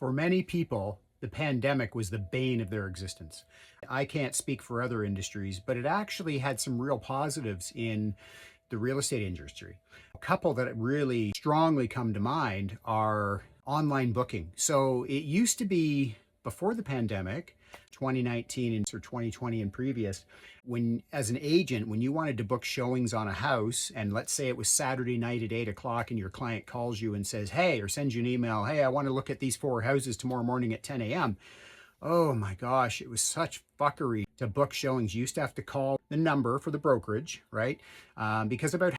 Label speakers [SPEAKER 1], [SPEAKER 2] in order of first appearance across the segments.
[SPEAKER 1] For many people, the pandemic was the bane of their existence. I can't speak for other industries, but it actually had some real positives in the real estate industry. A couple that really strongly come to mind are online booking. So it used to be before the pandemic, 2019 and or 2020 and previous, when as an agent, when you wanted to book showings on a house, and let's say it was Saturday night at 8 o'clock and your client calls you and says, hey, or sends you an email, hey, I want to look at these 4 houses tomorrow morning at 10 a.m. Oh my gosh, it was such fuckery to book showings. You used to have to call the number for the brokerage, right? Because about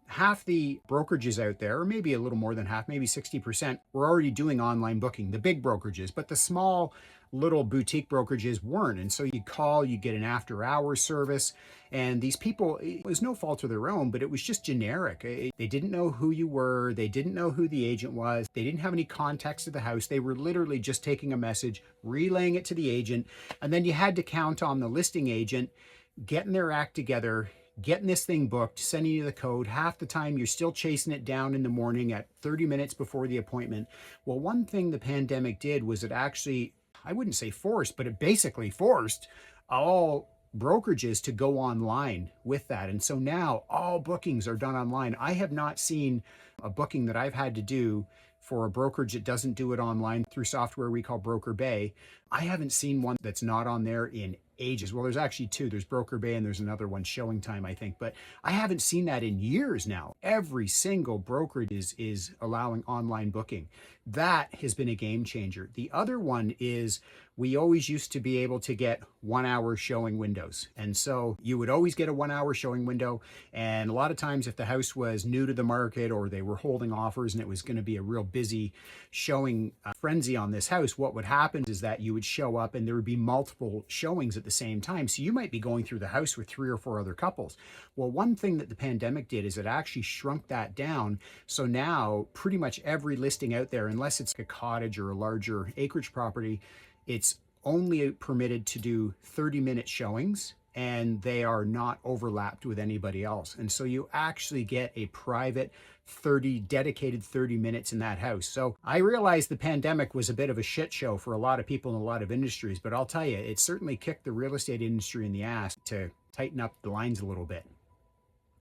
[SPEAKER 1] half the brokerages out there, or maybe a little more than half, maybe 60%, were already doing online booking, the big brokerages, but the small little boutique brokerages weren't. And so you call, you get an after hours service. And these people, it was no fault of their own, but it was just generic. They didn't know who you were. They didn't know who the agent was. They didn't have any context of the house. They were literally just taking a message, relaying it to the agent. And then you had to count on the listing agent getting their act together, getting this thing booked, sending you the code. Half the time you're still chasing it down in the morning at 30 minutes before the appointment. Well, one thing the pandemic did was it actually, I wouldn't say forced, but it basically forced all brokerages to go online with that. And so now all bookings are done online. I have not seen a booking that I've had to do for a brokerage that doesn't do it online through software we call Broker Bay. I haven't seen one that's not on there in ages. Well, there's actually two. There's Broker Bay and there's another one, Showing Time, I think. But I haven't seen that in years now. Every single brokerage is allowing online booking. That has been a game changer. The other one is we always used to be able to get 1 hour showing windows. And so you would always get a 1 hour showing window. And a lot of times if the house was new to the market or they were holding offers and it was going to be a real busy showing frenzy on this house, what would happen is that you would show up and there would be multiple showings at the same time. So you might be going through the house with 3 or 4 other couples. Well, one thing that the pandemic did is it actually shrunk that down. So now pretty much every listing out there, unless it's a cottage or a larger acreage property, it's only permitted to do 30-minute showings and they are not overlapped with anybody else. And so you actually get a private dedicated 30 minutes in that house. So I realized the pandemic was a bit of a shit show for a lot of people in a lot of industries, but I'll tell you, it certainly kicked the real estate industry in the ass to tighten up the lines a little bit.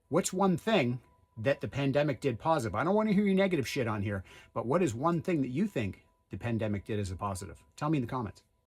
[SPEAKER 1] What's one thing that the pandemic did positive? I don't want to hear your negative shit on here, but what is one thing that you think the pandemic did as a positive? Tell me in the comments.